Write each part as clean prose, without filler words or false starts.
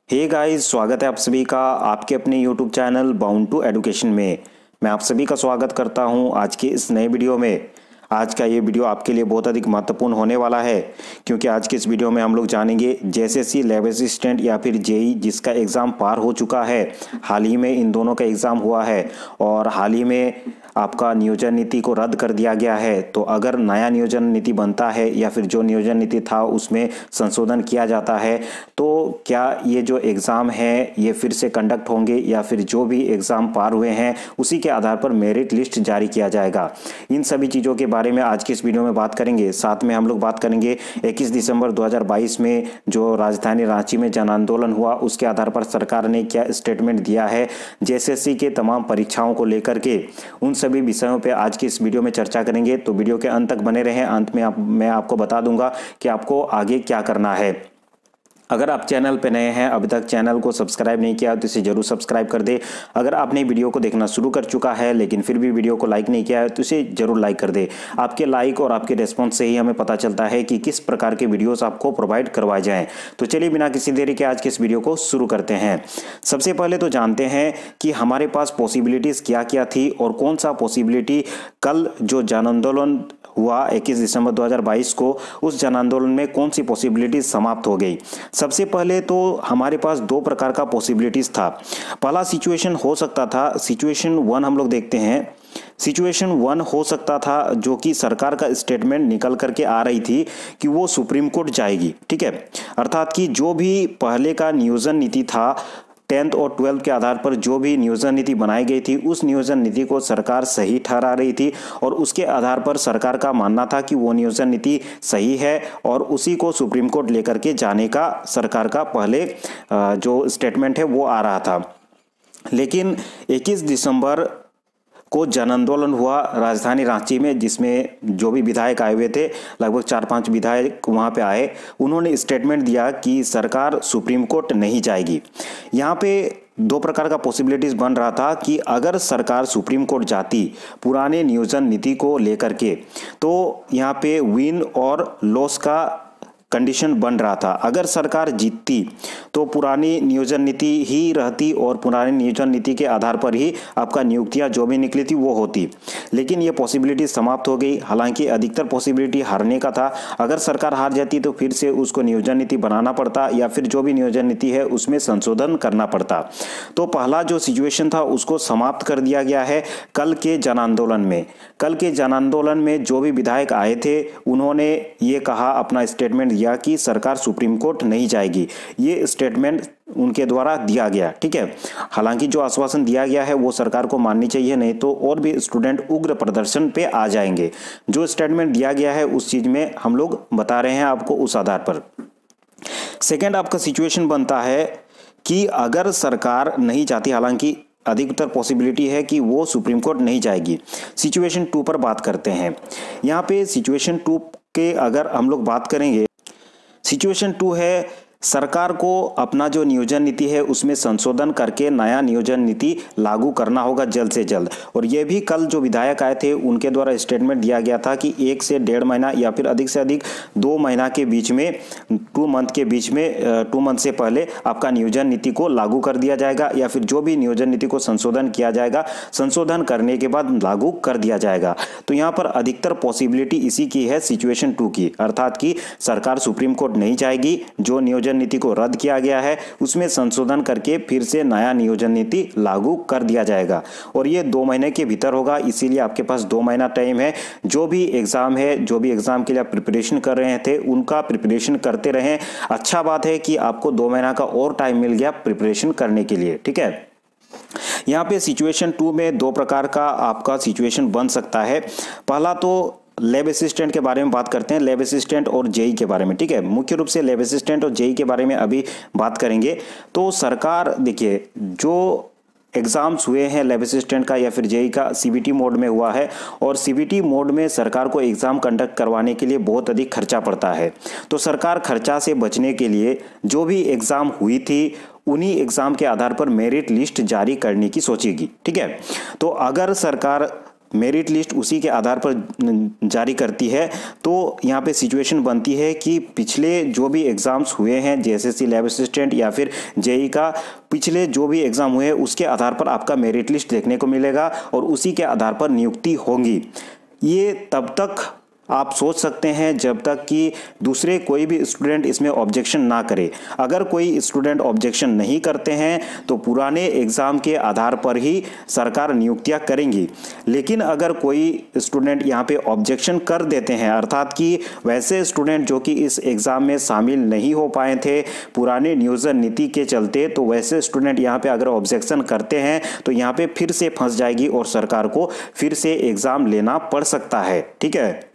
Hey guys, स्वागत है आप सभी का आपके अपने YouTube channel bound to education में। मैं आप सभी का स्वागत करता हूं आज के इस नए वीडियो में। आज का ये वीडियो आपके लिए बहुत अधिक महत्वपूर्ण होने वाला है, क्योंकि आज के इस वीडियो में हम लोग जानेंगे जेएसएससी लैब असिस्टेंट या फिर जेई जिसका एग्ज़ाम पार हो चुका है। हाल ही में इन दोनों का एग्ज़ाम हुआ है और हाल ही में आपका नियोजन नीति को रद्द कर दिया गया है। तो अगर नया नियोजन नीति बनता है या फिर जो नियोजन नीति था उसमें संशोधन किया जाता है, तो क्या ये जो एग्ज़ाम है ये फिर से कंडक्ट होंगे या फिर जो भी एग्ज़ाम पार हुए हैं उसी के आधार पर मेरिट लिस्ट जारी किया जाएगा। इन सभी चीज़ों के बारे में आज के इस वीडियो में बात करेंगे। साथ में हम लोग बात करेंगे 21 दिसंबर 2022 में जो राजधानी रांची में जन आंदोलन हुआ उसके आधार पर सरकार ने क्या स्टेटमेंट दिया है जेएसएससी के तमाम परीक्षाओं को लेकर के। उन सभी विषयों पे आज की इस वीडियो में चर्चा करेंगे, तो वीडियो के अंत तक बने रहें। अंत में मैं आपको बता दूंगा कि आपको आगे क्या करना है। अगर आप चैनल पे नए हैं, अभी तक चैनल को सब्सक्राइब नहीं किया तो इसे जरूर सब्सक्राइब कर दे। अगर आपने वीडियो को देखना शुरू कर चुका है लेकिन फिर भी वीडियो को लाइक नहीं किया है तो इसे जरूर लाइक कर दे। आपके लाइक और आपके रिस्पॉन्स से ही हमें पता चलता है कि किस प्रकार के वीडियोस आपको प्रोवाइड करवाए जाएं। तो चलिए बिना किसी देरी के आज के इस वीडियो को शुरू करते हैं। सबसे पहले तो जानते हैं कि हमारे पास पॉसिबिलिटीज़ क्या क्या थी और कौन सा पॉसिबिलिटी कल जो जन आंदोलन हुआ 21 दिसंबर 2022 को, उस जन आंदोलन में कौन सी पॉसिबिलिटीज समाप्त हो गई। सबसे पहले तो हमारे पास दो प्रकार का पॉसिबिलिटीज था। पहला सिचुएशन हो सकता था, सिचुएशन 1 हम लोग देखते हैं। सिचुएशन 1 हो सकता था जो कि सरकार का स्टेटमेंट निकल करके आ रही थी कि वो सुप्रीम कोर्ट जाएगी, ठीक है। अर्थात कि जो भी पहले का नियोजन नीति था 10th और 12th के आधार पर जो भी नियोजन नीति बनाई गई थी उस नियोजन नीति को सरकार सही ठहरा रही थी और उसके आधार पर सरकार का मानना था कि वो नियोजन नीति सही है और उसी को सुप्रीम कोर्ट लेकर के जाने का सरकार का पहले जो स्टेटमेंट है वो आ रहा था। लेकिन 21 दिसंबर को जन आंदोलन हुआ राजधानी रांची में, जिसमें जो भी विधायक आए हुए थे, लगभग 4-5 विधायक वहां पे आए। उन्होंने स्टेटमेंट दिया कि सरकार सुप्रीम कोर्ट नहीं जाएगी। यहाँ पे दो प्रकार का पॉसिबिलिटीज बन रहा था कि अगर सरकार सुप्रीम कोर्ट जाती पुराने नियोजन नीति को लेकर के, तो यहाँ पे विन और लॉस का कंडीशन बन रहा था। अगर सरकार जीतती तो पुरानी नियोजन नीति ही रहती और पुरानी नियोजन नीति के आधार पर ही आपका नियुक्तियां जो भी निकली थी वो होती। लेकिन ये पॉसिबिलिटी समाप्त हो गई। हालांकि अधिकतर पॉसिबिलिटी हारने का था। अगर सरकार हार जाती तो फिर से उसको नियोजन नीति बनाना पड़ता या फिर जो भी नियोजन नीति है उसमें संशोधन करना पड़ता। तो पहला जो सिचुएशन था उसको समाप्त कर दिया गया है कल के जन आंदोलन में। कल के जन आंदोलन में जो भी विधायक आए थे उन्होंने ये कहा, अपना स्टेटमेंट दिया कि सरकार सुप्रीम कोर्ट नहीं जाएगी। ये स्टेटमेंट उनके द्वारा दिया गया, ठीक है। हालांकि जो आश्वासन दिया गया है वो सरकार को माननी चाहिए, नहीं तो और भी स्टूडेंट उग्र प्रदर्शन पे आ जाएंगे। जो स्टेटमेंट दिया गया है उस चीज में हम लोग बता रहे हैं आपको उस आधार पर। सेकेंड आपका सिचुएशन बनता है कि अगर सरकार नहीं जाती, हालांकि अधिकतर पॉसिबिलिटी है कि वो सुप्रीम कोर्ट नहीं जाएगी। सिचुएशन 2 पर बात करते हैं। यहाँ पे सिचुएशन 2 के अगर हम लोग बात करेंगे, सिचुएशन 2 है सरकार को अपना जो नियोजन नीति है उसमें संशोधन करके नया नियोजन नीति लागू करना होगा जल्द से जल्द। और ये भी कल जो विधायक आए थे उनके द्वारा स्टेटमेंट दिया गया था कि 1 से 1.5 महीना या फिर अधिक से अधिक 2 महीना के बीच में 2 मंथ के बीच में 2 मंथ से पहले आपका नियोजन नीति को लागू कर दिया जाएगा या फिर जो भी नियोजन नीति को संशोधन किया जाएगा संशोधन करने के बाद लागू कर दिया जाएगा। तो यहाँ पर अधिकतर पॉसिबिलिटी इसी की है, सिचुएशन 2 की। अर्थात कि सरकार सुप्रीम कोर्ट नहीं जाएगी, जो नियोजन नीति को रद्द किया गया है उसमें संशोधन करके फिर से नया नियोजन नीति लागू कर दिया जाएगा और ये 2 महीने के भीतर होगा। इसीलिए आपके पास 2 महीना टाइम है। जो भी एग्जाम है, जो भी एग्जाम के लिए आप प्रिपरेशन कर रहे थे उनका प्रिपरेशन करते रहें। अच्छा बात है कि आपको 2 महीना का और टाइम मिल गया प्रिपरेशन करने के लिए, ठीक है। यहाँ पे सिचुएशन 2 में 2 प्रकार का आपका सिचुएशन बन सकता है। पहला तो लैब असिस्टेंट के बारे में बात करते हैं, लैब असिस्टेंट और जेई के बारे में, ठीक है। मुख्य रूप से लैब असिस्टेंट और जेई के बारे में अभी बात करेंगे। तो सरकार देखिए, जो एग्जाम्स हुए हैं लैब असिस्टेंट का या फिर जेई का सीबीटी मोड में हुआ है और सीबीटी मोड में सरकार को एग्जाम कंडक्ट करवाने के लिए बहुत अधिक खर्चा पड़ता है। तो सरकार खर्चा से बचने के लिए जो भी एग्जाम हुई थी उन्हीं एग्जाम के आधार पर मेरिट लिस्ट जारी करने की सोचेगी, ठीक है। तो अगर सरकार मेरिट लिस्ट उसी के आधार पर जारी करती है। तो यहाँ पे सिचुएशन बनती है कि पिछले जो भी एग्ज़ाम्स हुए हैं जेएसएससी लैब असिस्टेंट या फिर जेई का पिछले जो भी एग्ज़ाम हुए हैं उसके आधार पर आपका मेरिट लिस्ट देखने को मिलेगा और उसी के आधार पर नियुक्ति होगी। ये तब तक आप सोच सकते हैं जब तक कि दूसरे कोई भी स्टूडेंट इसमें ऑब्जेक्शन ना करे। अगर कोई स्टूडेंट ऑब्जेक्शन नहीं करते हैं तो पुराने एग्ज़ाम के आधार पर ही सरकार नियुक्तियां करेंगी। लेकिन अगर कोई स्टूडेंट यहाँ पे ऑब्जेक्शन कर देते हैं, अर्थात कि वैसे स्टूडेंट जो कि इस एग्ज़ाम में शामिल नहीं हो पाए थे पुराने नियोजन नीति के चलते, तो वैसे स्टूडेंट यहाँ पे अगर ऑब्जेक्शन करते हैं तो यहाँ पे फिर से फंस जाएगी और सरकार को फिर से एग्ज़ाम लेना पड़ सकता है। ठीक है,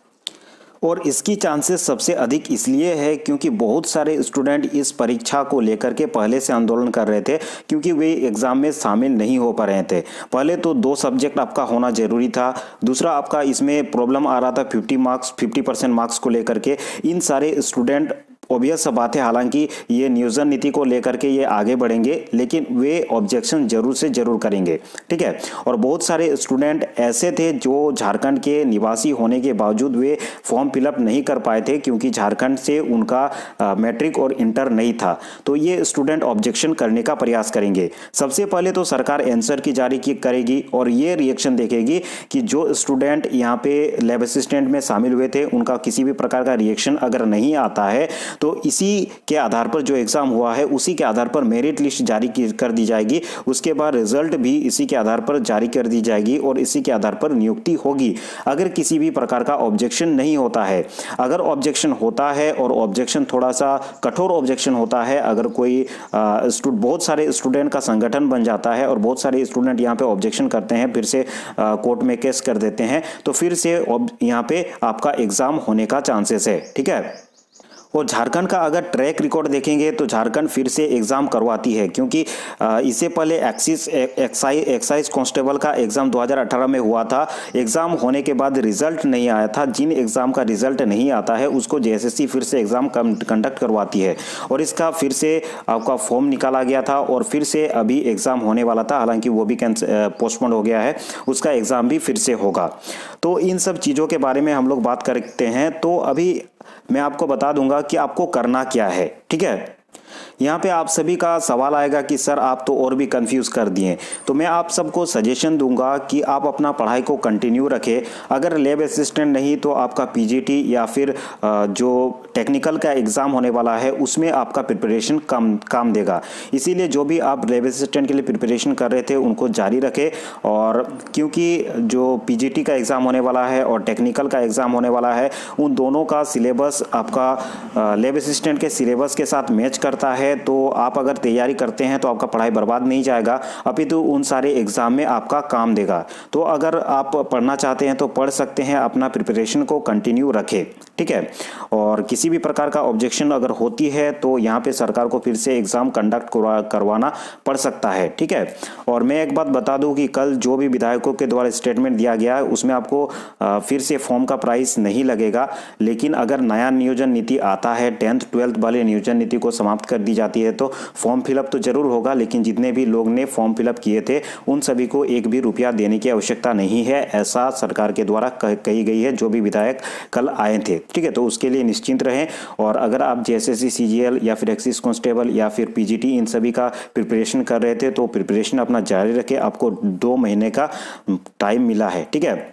और इसकी चांसेस सबसे अधिक इसलिए है क्योंकि बहुत सारे स्टूडेंट इस परीक्षा को लेकर के पहले से आंदोलन कर रहे थे क्योंकि वे एग्ज़ाम में शामिल नहीं हो पा रहे थे। पहले तो 2 सब्जेक्ट आपका होना ज़रूरी था, दूसरा आपका इसमें प्रॉब्लम आ रहा था 50% मार्क्स को लेकर के। इन सारे स्टूडेंट ऑब्वियस बात है, हालांकि ये नियोजन नीति को लेकर के ये आगे बढ़ेंगे लेकिन वे ऑब्जेक्शन जरूर से जरूर करेंगे। ठीक है, और बहुत सारे स्टूडेंट ऐसे थे जो झारखंड के निवासी होने के बावजूद वे फॉर्म फिलअप नहीं कर पाए थे क्योंकि झारखंड से उनका मैट्रिक और इंटर नहीं था। तो ये स्टूडेंट ऑब्जेक्शन करने का प्रयास करेंगे। सबसे पहले तो सरकार आंसर की जारी करेगी और ये रिएक्शन देखेगी कि जो स्टूडेंट यहाँ पे लैब असिस्टेंट में शामिल हुए थे उनका किसी भी प्रकार का रिएक्शन अगर नहीं आता है तो इसी के आधार पर जो एग्ज़ाम हुआ है उसी के आधार पर मेरिट लिस्ट जारी कर दी जाएगी। उसके बाद रिजल्ट भी इसी के आधार पर जारी कर दी जाएगी और इसी के आधार पर नियुक्ति होगी। अगर किसी भी प्रकार का ऑब्जेक्शन नहीं होता है, अगर ऑब्जेक्शन होता है और ऑब्जेक्शन थोड़ा सा कठोर ऑब्जेक्शन होता है, अगर कोई बहुत सारे स्टूडेंट का संगठन बन जाता है और बहुत सारे स्टूडेंट यहाँ पे ऑब्जेक्शन करते हैं, फिर से कोर्ट में केस कर देते हैं, तो फिर से यहाँ पे आपका एग्ज़ाम होने का चांसेस है। ठीक है, और झारखंड का अगर ट्रैक रिकॉर्ड देखेंगे तो झारखंड फिर से एग्ज़ाम करवाती है क्योंकि इससे पहले एक्साइज कांस्टेबल का एग्ज़ाम 2018 में हुआ था। एग्ज़ाम होने के बाद रिजल्ट नहीं आया था। जिन एग्ज़ाम का रिजल्ट नहीं आता है उसको जेएसएससी फिर से एग्ज़ाम कंडक्ट करवाती है और इसका फिर से आपका फॉर्म निकाला गया था और फिर से अभी एग्ज़ाम होने वाला था, हालांकि वो भी पोस्टपोन हो गया है, उसका एग्ज़ाम भी फिर से होगा। तो इन सब चीज़ों के बारे में हम लोग बात करते हैं। तो अभी मैं आपको बता दूंगा कि आपको करना क्या है। ठीक है, यहाँ पे आप सभी का सवाल आएगा कि सर आप तो और भी कंफ्यूज कर दिए। तो मैं आप सबको सजेशन दूंगा कि आप अपना पढ़ाई को कंटिन्यू रखें। अगर लैब असिस्टेंट नहीं तो आपका पीजीटी या फिर जो टेक्निकल का एग्ज़ाम होने वाला है उसमें आपका प्रिपरेशन काम देगा। इसीलिए जो भी आप लैब असिस्टेंट के लिए प्रिपरेशन कर रहे थे उनको जारी रखें। और क्योंकि जो पीजीटी का एग्ज़ाम होने वाला है और टेक्निकल का एग्ज़ाम होने वाला है उन दोनों का सिलेबस आपका लैब असिस्टेंट के सिलेबस के साथ मैच करता है। तो आप अगर तैयारी करते हैं तो आपका पढ़ाई बर्बाद नहीं जाएगा, अपितु उन सारे एग्ज़ाम में आपका काम देगा। तो अगर आप पढ़ना चाहते हैं तो पढ़ सकते हैं, अपना प्रिपरेशन को कंटिन्यू रखें। ठीक है, और किसी भी प्रकार का ऑब्जेक्शन अगर होती है तो यहाँ पे सरकार को फिर से एग्ज़ाम कंडक्ट करवाना पड़ सकता है। ठीक है, और मैं एक बात बता दूं कि कल जो भी विधायकों के द्वारा स्टेटमेंट दिया गया है उसमें आपको फिर से फॉर्म का प्राइस नहीं लगेगा। लेकिन अगर नया नियोजन नीति आता है, 10th 12th वाले नियोजन नीति को समाप्त कर दी जाती है तो फॉर्म फिलअप तो जरूर होगा, लेकिन जितने भी लोग ने फॉर्म फिलअप किए थे उन सभी को एक भी रुपया देने की आवश्यकता नहीं है, ऐसा सरकार के द्वारा कही गई है जो भी विधायक कल आए थे। ठीक है, तो उसके लिए निश्चिंत रहें। और अगर आप जेएसएससी सीजीएल या फिर एक्साइज कांस्टेबल या फिर पीजीटी इन सभी का प्रिपरेशन कर रहे थे तो प्रिपरेशन अपना जारी रखें। आपको 2 महीने का टाइम मिला है। ठीक है,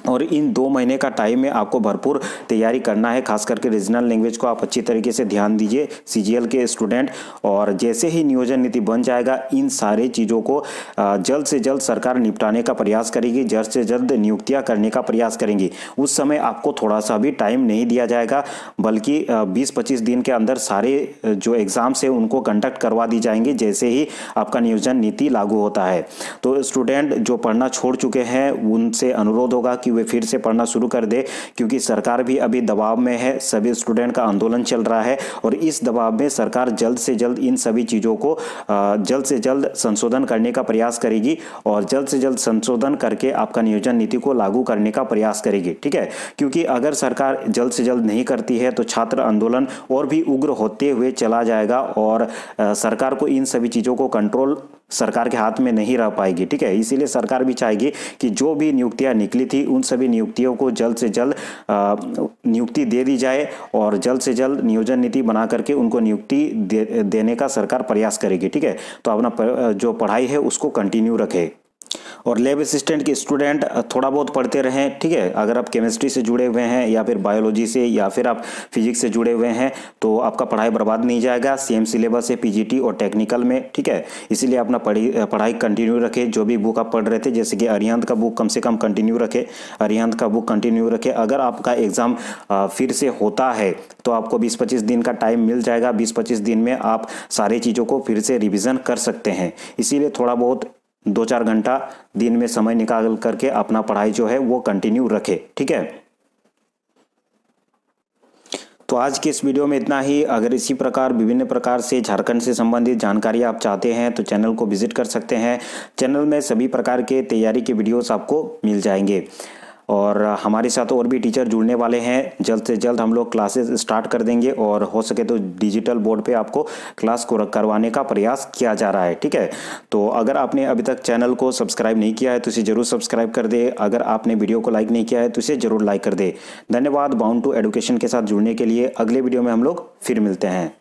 और इन 2 महीने का टाइम में आपको भरपूर तैयारी करना है। खास करके रीजनल लैंग्वेज को आप अच्छी तरीके से ध्यान दीजिए सीजीएल के स्टूडेंट। और जैसे ही नियोजन नीति बन जाएगा इन सारी चीज़ों को जल्द से जल्द सरकार निपटाने का प्रयास करेगी, जल्द से जल्द नियुक्तियां करने का प्रयास करेंगी। उस समय आपको थोड़ा सा भी टाइम नहीं दिया जाएगा, बल्कि 20-25 दिन के अंदर सारे जो एग्ज़ाम्स है उनको कंडक्ट करवा दी जाएंगे जैसे ही आपका नियोजन नीति लागू होता है। तो स्टूडेंट जो पढ़ना छोड़ चुके हैं उनसे अनुरोध होगा कि वे फिर से पढ़ना शुरू कर दे, क्योंकि सरकार भी अभी दबाव में है। सभी स्टूडेंट का आंदोलन चल रहा है और इस दबाव में सरकार जल्द से जल्द इन सभी चीज़ों को जल्द से जल्द संशोधन करने का प्रयास करेगी और जल्द से जल्द संशोधन करके आपका नियोजन नीति को लागू करने का प्रयास करेगी। ठीक है, क्योंकि अगर सरकार जल्द से जल्द नहीं करती है तो छात्र आंदोलन और भी उग्र होते हुए चला जाएगा और सरकार को इन सभी चीज़ों को कंट्रोल सरकार के हाथ में नहीं रह पाएगी। ठीक है, इसीलिए सरकार भी चाहेगी कि जो भी नियुक्तियां निकली थी उन सभी नियुक्तियों को जल्द से जल्द नियुक्ति दे दी जाए और जल्द से जल्द नियोजन नीति बना करके उनको नियुक्ति देने का सरकार प्रयास करेगी। ठीक है, तो अपना जो पढ़ाई है उसको कंटिन्यू रखे और लैब असिस्टेंट के स्टूडेंट थोड़ा बहुत पढ़ते रहें। ठीक है, अगर आप केमिस्ट्री से जुड़े हुए हैं या फिर बायोलॉजी से या फिर आप फिजिक्स से जुड़े हुए हैं तो आपका पढ़ाई बर्बाद नहीं जाएगा। सेम सिलेबस है पीजीटी और टेक्निकल में। ठीक है, इसीलिए अपना पढ़ाई कंटिन्यू रखें। जो भी बुक आप पढ़ रहे थे, जैसे कि अरिहंत का बुक कम से कम कंटिन्यू रखें, अरिहंत का बुक कंटिन्यू रखें। अगर आपका एग्जाम फिर से होता है तो आपको 20-25 दिन का टाइम मिल जाएगा। 20-25 दिन में आप सारी चीज़ों को फिर से रिविज़न कर सकते हैं। इसीलिए थोड़ा बहुत 2-4 घंटा दिन में समय निकाल करके अपना पढ़ाई जो है वो कंटिन्यू रखें। ठीक है, तो आज के इस वीडियो में इतना ही। अगर इसी प्रकार विभिन्न प्रकार से झारखंड से संबंधित जानकारी आप चाहते हैं तो चैनल को विजिट कर सकते हैं। चैनल में सभी प्रकार के तैयारी के वीडियोस आपको मिल जाएंगे और हमारे साथ और भी टीचर जुड़ने वाले हैं। जल्द से जल्द हम लोग क्लासेस स्टार्ट कर देंगे और हो सके तो डिजिटल बोर्ड पे आपको क्लास को करवाने का प्रयास किया जा रहा है। ठीक है, तो अगर आपने अभी तक चैनल को सब्सक्राइब नहीं किया है तो इसे जरूर सब्सक्राइब कर दे। अगर आपने वीडियो को लाइक नहीं किया है तो इसे जरूर लाइक कर दे। धन्यवाद बाउंड टू एडुकेशन के साथ जुड़ने के लिए। अगले वीडियो में हम लोग फिर मिलते हैं।